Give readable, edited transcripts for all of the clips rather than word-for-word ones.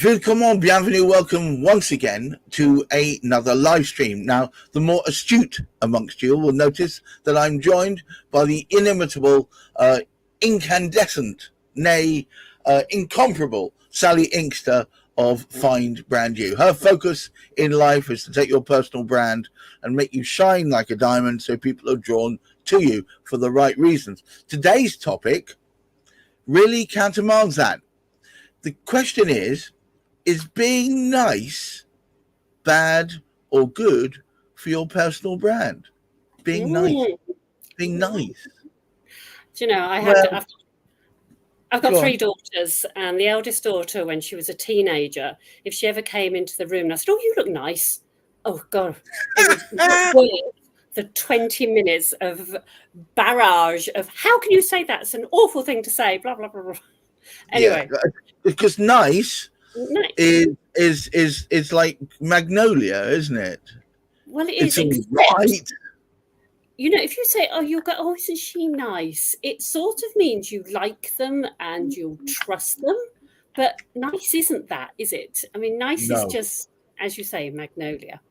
Willkommen, bienvenue, welcome once again to another live stream. Now, the more astute amongst you will notice that I'm joined by the inimitable, incandescent, nay, incomparable Sally Inkster of Find Brand You. Her focus in life is to take your personal brand and make you shine like a diamond so people are drawn to you for the right reasons. Today's topic really countermands that. The question is being nice bad or good for your personal brand? Being nice. Being nice. Do you know, I've got three daughters, and the eldest daughter, when she was a teenager, if she ever came into the room and I said, "Oh, you look nice," oh God, it was worth the 20 minutes of barrage of how can you say that? It's an awful thing to say, blah blah blah blah. Anyway, yeah, because nice is like magnolia, isn't it? Well, it is. It's right. You know, if you say, "Oh, isn't she nice?" It sort of means you like them and you'll trust them. But nice isn't that, is it? I mean, nice is just, as you say, magnolia.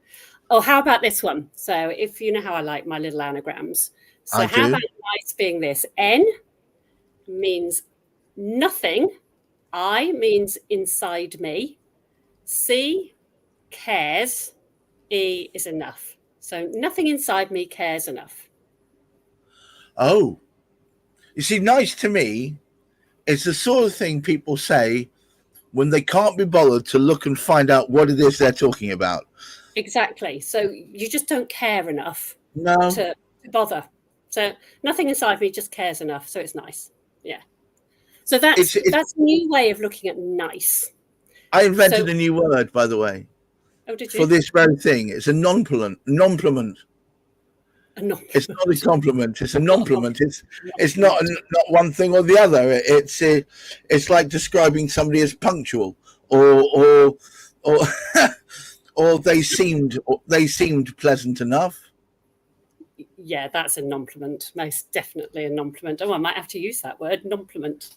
Oh, how about this one? So, if you know how I like my little anagrams. So, how about nice being this? N means nothing. I means inside me. C cares. E is enough. So nothing inside me cares enough. Oh, you see, nice to me is the sort of thing people say when they can't be bothered to look and find out what it is they're talking about. Exactly. So you just don't care enough to bother. So nothing inside me just cares enough. So it's nice. Yeah. So that's a new way of looking at nice. I invented a new word, by the way. Oh, did you? For this very thing. It's a non-pliment. It's not a compliment. It's a non-pliment. It's not one thing or the other. It's like describing somebody as punctual or or they seemed pleasant enough. Yeah, that's a non-pliment. Most definitely a non-pliment. Oh, I might have to use that word, non-pliment.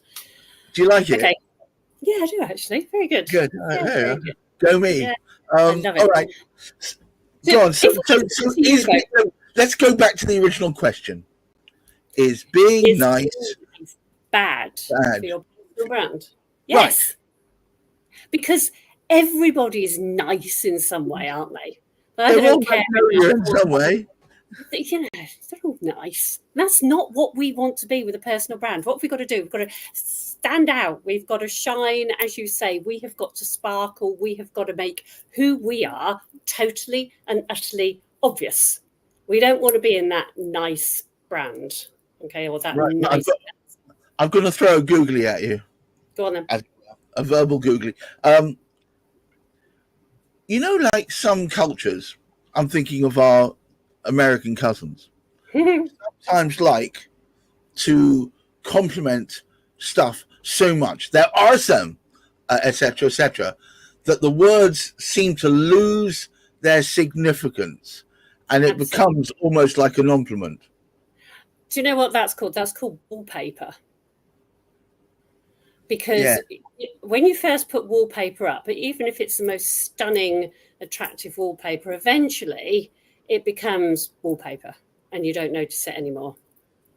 Do you like it? Okay. Yeah, I do actually. Very good. Good. Yeah, very good. Go me. Yeah. I love it. All right. Go on. So let's go back to the original question. Is being nice bad for your brand? Yes. Right. Because everybody is nice in some way, aren't they? They don't care in some way. You know, they're all nice. That's not what we want to be with a personal brand. What have we got to do? We've got to stand out. We've got to shine, as you say. We have got to sparkle. We have got to make who we are totally and utterly obvious. We don't want to be in that nice brand, okay, or that nice. I'm going to throw a googly at you. Go on then. A verbal googly. You know, like some cultures, I'm thinking of our American cousins, sometimes like to compliment stuff so much. There are some, etc., that the words seem to lose their significance, and it becomes almost like a compliment. Do you know what that's called? That's called wallpaper. Because when you first put wallpaper up, even if it's the most stunning, attractive wallpaper, eventually it becomes wallpaper and you don't notice it anymore.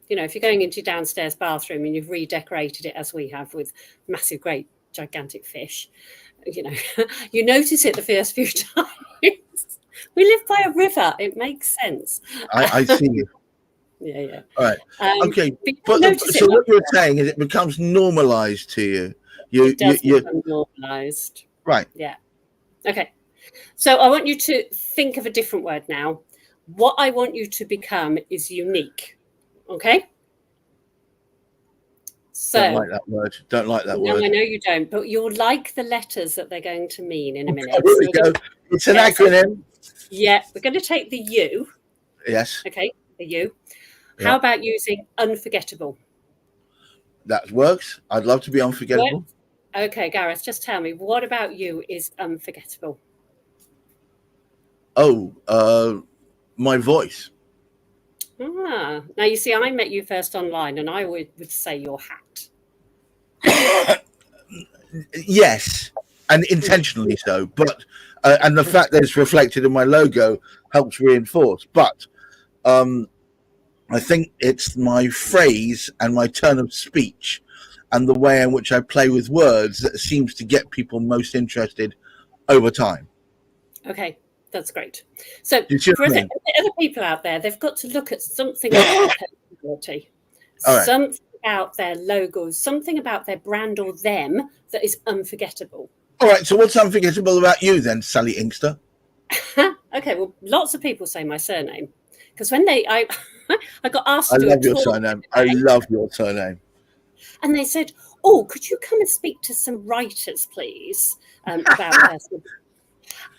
You know, if you're going into your downstairs bathroom and you've redecorated it as we have with massive, great, gigantic fish, you know, you notice it the first few times. We live by a river. It makes sense. I see you. Yeah. All right. Okay. So what you're saying is it becomes normalized to you. It does become normalized. Right. Yeah. Okay. So I want you to think of a different word now. What I want you to become is unique. Okay? So, don't like that word. No, I know you don't, but you'll like the letters that they're going to mean in a minute. Here we go. It's an acronym. Yeah, we're going to take the U. Yes. Okay, the U. Yeah. How about using unforgettable? That works. I'd love to be unforgettable. Okay, Gareth, just tell me, what about you is unforgettable? Oh, my voice. Now you see, I met you first online, and I would say your hat. Yes, and intentionally so. But and the fact that it's reflected in my logo helps reinforce. But I think it's my phrase and my turn of speech and the way in which I play with words that seems to get people most interested over time. Okay, that's great. So for other people out there, they've got to look at something about their personality, something about their logos, something about their brand or them that is unforgettable. All right, so what's unforgettable about you then, Sally Inkster? Okay, well, lots of people say my surname because when I got asked to do a talk. I love your surname. And they said, "Oh, could you come and speak to some writers, please, about personal?"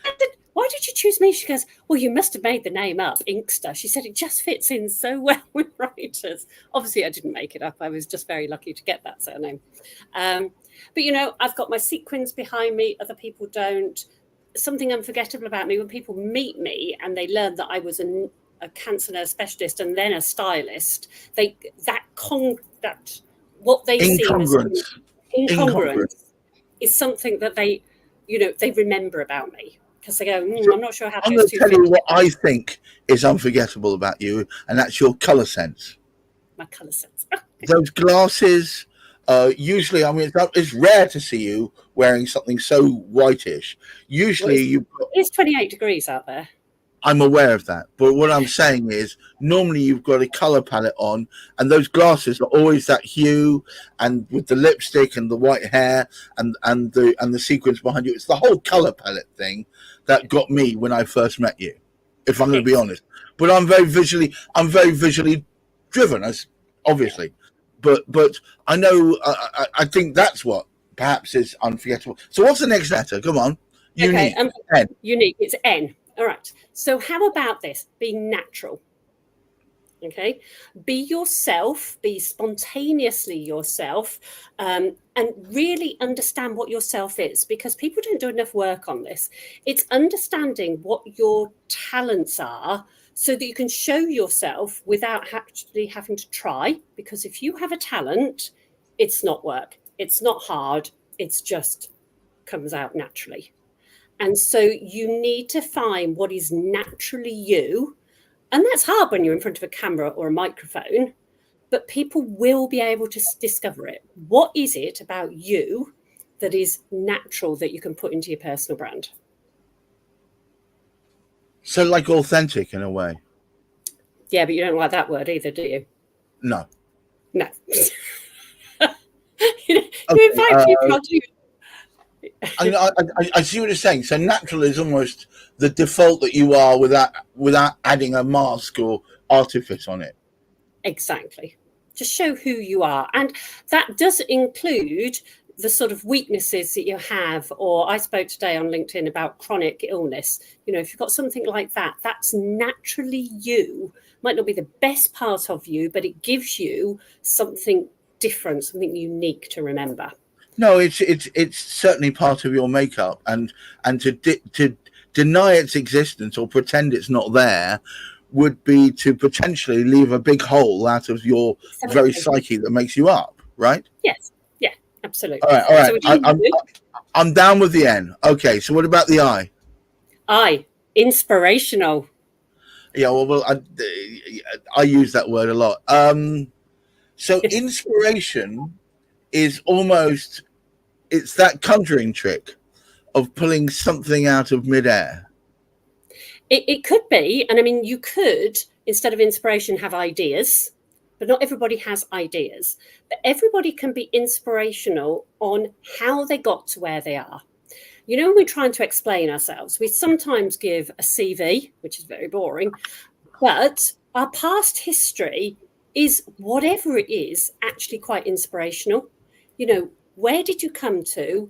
I said, "Why did you choose me?" She goes, "Well, you must have made the name up, Inkster." She said, "It just fits in so well with writers." Obviously, I didn't make it up. I was just very lucky to get that surname. But, I've got my sequins behind me. Other people don't. Something unforgettable about me, when people meet me and they learn that I was a cancer nurse specialist and then a stylist, what they see as incongruence is something that they remember about me, because they go, I'm not sure how I'm going to tell you what I think is unforgettable about you, and that's your colour sense. My colour sense. Those glasses, usually, I mean, it's rare to see you wearing something so whitish. Usually it's 28 degrees out there. I'm aware of that, but what I'm saying is normally you've got a color palette on, and those glasses are always that hue, and with the lipstick and the white hair and the sequins behind you. It's the whole color palette thing that got me when I first met you, if I'm going to be honest. But I'm very visually driven, as obviously, but I know I think that's what perhaps is unforgettable. So what's the next letter? Come on, unique. Okay, N. Unique. It's N. All right. So how about this? Being natural. Okay. Be yourself, be spontaneously yourself, and really understand what yourself is, because people don't do enough work on this. It's understanding what your talents are so that you can show yourself without actually having to try. Because if you have a talent, it's not work. It's not hard. It's just comes out naturally. And so you need to find what is naturally you. And that's hard when you're in front of a camera or a microphone, but people will be able to discover it. What is it about you that is natural that you can put into your personal brand? So like authentic in a way. Yeah, but you don't like that word either, do you? No. No. In fact, you can't do. I see what you're saying. So natural is almost the default that you are without adding a mask or artifice on it. Exactly. Just show who you are. And that does include the sort of weaknesses that you have. Or I spoke today on LinkedIn about chronic illness. If you've got something like that, that's naturally you. Might not be the best part of you, but it gives you something different, something unique to remember. No, it's certainly part of your makeup, and to deny its existence or pretend it's not there would be to potentially leave a big hole out of your very psyche that makes you up, right? Yes, yeah, absolutely. All right. So I'm down with the N. Okay, so what about the I? I, inspirational. Yeah, well, I use that word a lot. So inspiration is almost, it's that conjuring trick of pulling something out of midair. It could be. And I mean, you could, instead of inspiration, have ideas, but not everybody has ideas. But everybody can be inspirational on how they got to where they are. When we're trying to explain ourselves, we sometimes give a CV, which is very boring, but our past history is, whatever it is, actually quite inspirational. Where did you come to?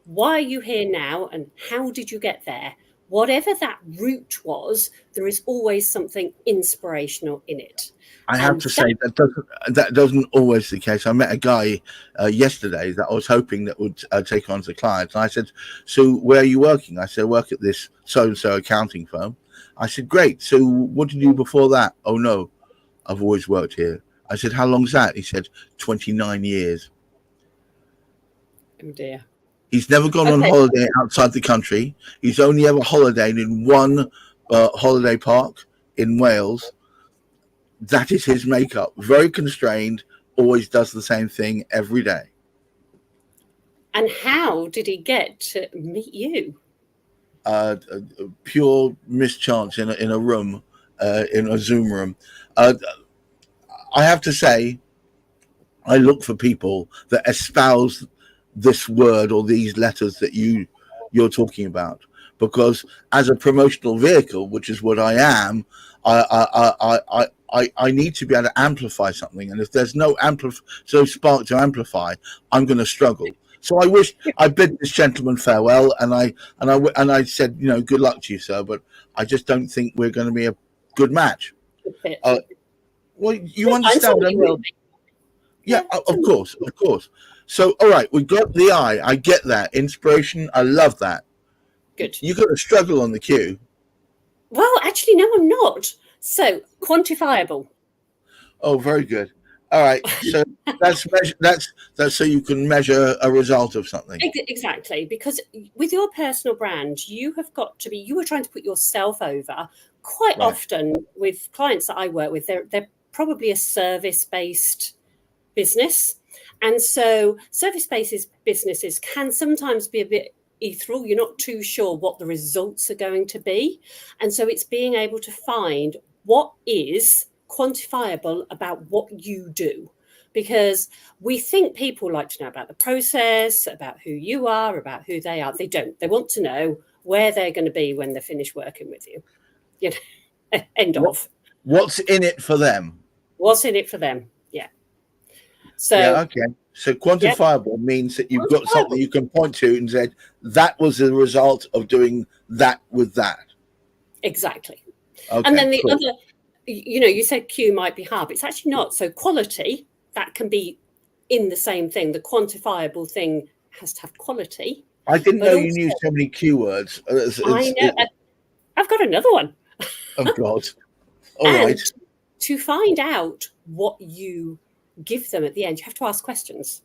Why are you here now? And how did you get there? Whatever that route was, there is always something inspirational in it. I have to say that doesn't always the case. I met a guy yesterday that I was hoping that would take on as a client. And I said, "So where are you working?" I said, "I work at this so-and-so accounting firm." I said, "Great. So what did you do before that?" "Oh, no, I've always worked here." I said, "How long's that?" He said, 29 years. Oh, dear. He's never gone on holiday outside the country. He's only ever holidayed in one holiday park in Wales. That is his makeup. Very constrained, always does the same thing every day. And how did he get to meet you? Pure mischance in a room, in a Zoom room. I have to say, I look for people that espouse this word or these letters that you're talking about, because as a promotional vehicle, which is what I am, I need to be able to amplify something, and if there's no spark to amplify, I'm going to struggle. So I bid this gentleman farewell, and I said, good luck to you, sir, but I just don't think we're going to be a good match. Well, you understand what I mean? Yeah, of course. So, all right, we got the eye. I get that. Inspiration, I love that. Good. You've got to struggle on the Q. Well, actually, no, I'm not. So, quantifiable. Oh, very good. All right, so that's so you can measure a result of something. Exactly, because with your personal brand, you have got to be. You are trying to put yourself over. Quite often, with clients that I work with, they're probably a service-based business, and so service-based businesses can sometimes be a bit ethereal. You're not too sure what the results are going to be, and so it's being able to find what is quantifiable about what you do, because we think people like to know about the process, about who you are, about who they are. They don't. They want to know where they're going to be when they're finished working with you. End of. What's in it for them? What's in it for them? Yeah. So okay. So quantifiable means that you've got something you can point to and said that was the result of doing that with that. Exactly. Okay, and then the other, you said Q might be hard, but it's actually not. So quality, that can be in the same thing. The quantifiable thing has to have quality. I didn't know you knew so many Q words. I know. I've got another one. Oh, God. All right. To find out what you give them at the end, you have to ask questions.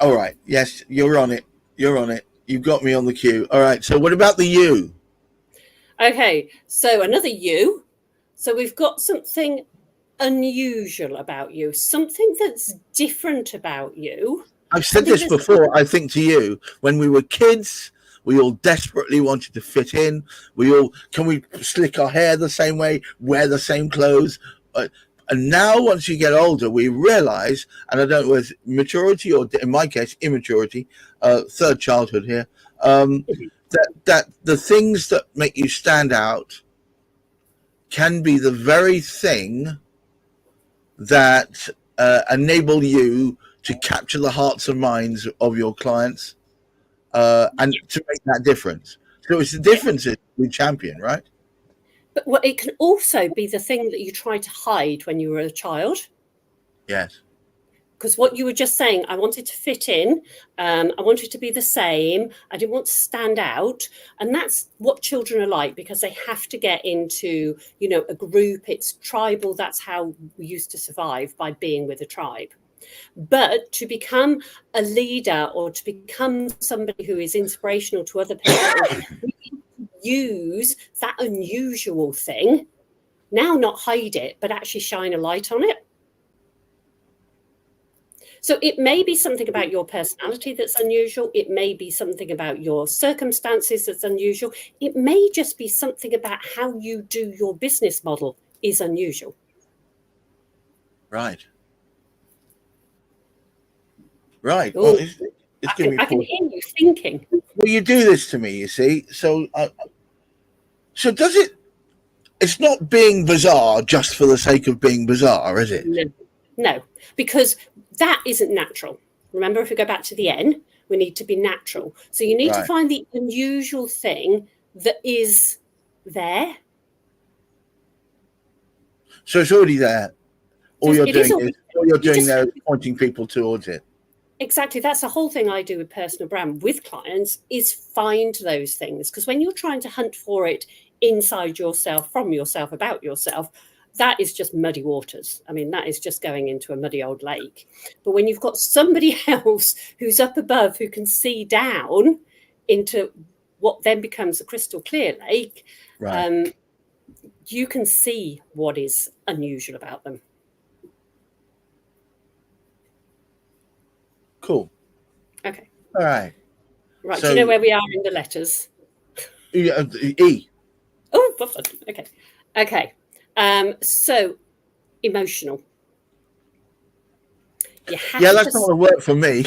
All right. Yes, you're on it. You've got me on the Q. All right. So what about the U? Okay. So another U. So we've got something unusual about you, something that's different about you. I've said this before, I think, to you. When we were kids, we all desperately wanted to fit in. Can we slick our hair the same way, wear the same clothes? And now, once you get older, we realize, and I don't know whether it's maturity or, in my case, immaturity, third childhood here, that the things that make you stand out can be the very thing that enable you to capture the hearts and minds of your clients and to make that difference. So it's the difference that we champion, right? But it can also be the thing that you try to hide when you were a child. Yes. Because what you were just saying, I wanted to fit in, I wanted to be the same, I didn't want to stand out. And that's what children are like, because they have to get into, a group. It's tribal. That's how we used to survive, by being with a tribe. But to become a leader or to become somebody who is inspirational to other people, we use that unusual thing, now not hide it, but actually shine a light on it. So it may be something about your personality that's unusual. It may be something about your circumstances that's unusual. It may just be something about how you do your business model is unusual. Right. Right. Well, it's giving me I can hear you thinking. Well, you do this to me, you see. So does it? It's not being bizarre just for the sake of being bizarre, is it? No, because that isn't natural. Remember, if we go back to the N, we need to be natural. So you need to find the unusual thing that is there. So it's already there. All you're doing there is pointing people towards it. Exactly. That's the whole thing I do with personal brand with clients, is find those things. Because when you're trying to hunt for it inside yourself, from yourself, about yourself, that is just muddy waters. I mean, that is just going into a muddy old lake. But when you've got somebody else who's up above who can see down into what then becomes a crystal clear lake, Right. You can see what is unusual about them. Cool. Okay. All right. Right. So, do you know where we are in the letters? E. Oh, okay. Okay. So emotional. Yeah, that's not a word for me.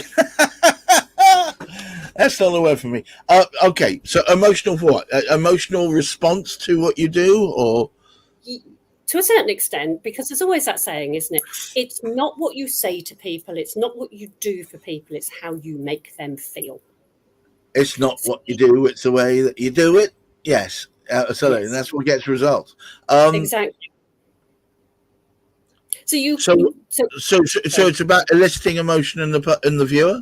That's not a word for me. Okay, so emotional what? Emotional response to what you do, or? To a certain extent, because there's always that saying, isn't it? It's not what you say to people, it's not what you do for people, it's how you make them feel. It's not what you do, it's the way that you do it. Yes, absolutely. Yes. And that's what gets results. Exactly. So it's about eliciting emotion in the viewer.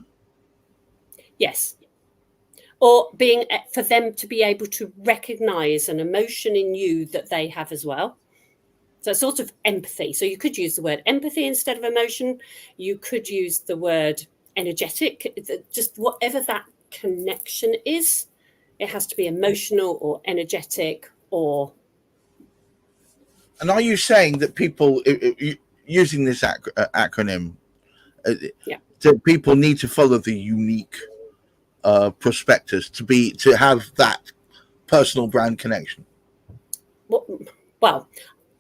Yes. Or being for them to be able to recognize an emotion in you that they have as well. So sort of empathy. So you could use the word empathy instead of emotion. You could use the word energetic. Just whatever that connection is, it has to be emotional or energetic or. And are you saying that people using this acronym, that people need to follow the unique prospectus to have that personal brand connection? Well,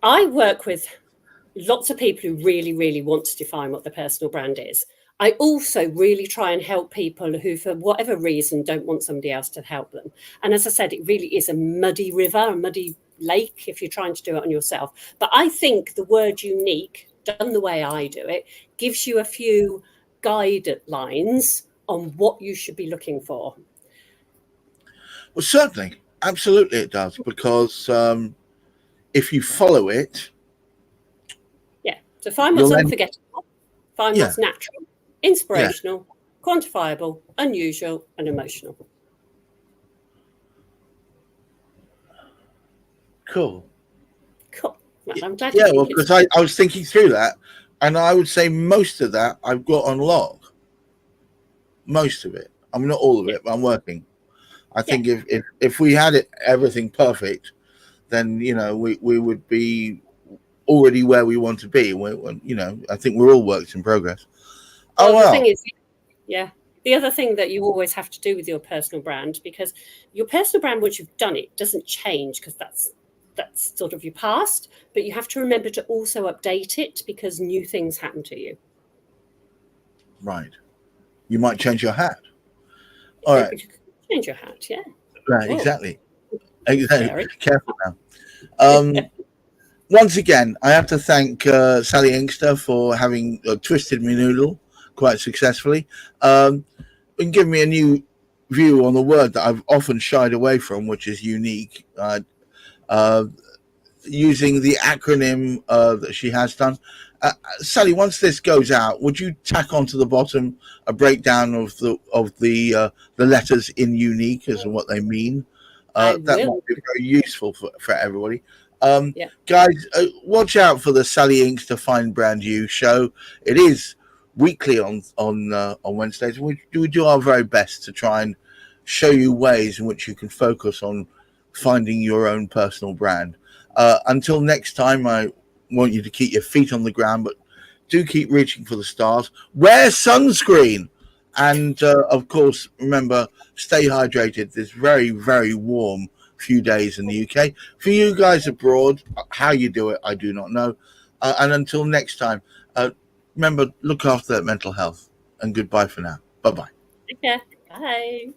I work with lots of people who really, really want to define what their personal brand is. I also really try and help people who, for whatever reason, don't want somebody else to help them. And as I said, it really is a muddy river, a muddy lake if you're trying to do it on yourself. But I think the word unique, done the way I do it, gives you a few guidelines on what you should be looking for. Well, certainly. Absolutely it does, because if you follow it. Yeah. So find what's unforgettable, find what's natural, inspirational, quantifiable, unusual, and emotional. Cool. Well, I'm glad. Yeah, well, because I was thinking through that, and I would say most of that I've got on log. Most of it. I'm not all of it, but I'm working. I think if we had everything perfect, then we would be already where we want to be. I think we're all works in progress. Well, the thing is, the other thing that you always have to do with your personal brand, because your personal brand, once you've done it, doesn't change, because that's sort of your past, but you have to remember to also update it, because new things happen to you. Right. You might change your hat. All right. Change your hat, yeah. Right, exactly. Careful now. Once again, I have to thank Sally Inkster for having twisted me noodle quite successfully, and giving me a new view on the word that I've often shied away from, which is unique. Using the acronym that she has done. Sally, once this goes out, would you tack onto the bottom a breakdown of the letters in unique as to what they mean? That might be very useful for everybody. Guys, watch out for the Sally Inkster Find Brand You show. It is weekly on Wednesdays. We do our very best to try and show you ways in which you can focus on finding your own personal brand. Until next time, I want you to keep your feet on the ground, but do keep reaching for the stars. Wear sunscreen. And, of course, remember, stay hydrated. This very, very warm few days in the UK. For you guys abroad, how you do it, I do not know. And until next time, remember, look after that mental health. And goodbye for now. Bye-bye. Okay. Bye.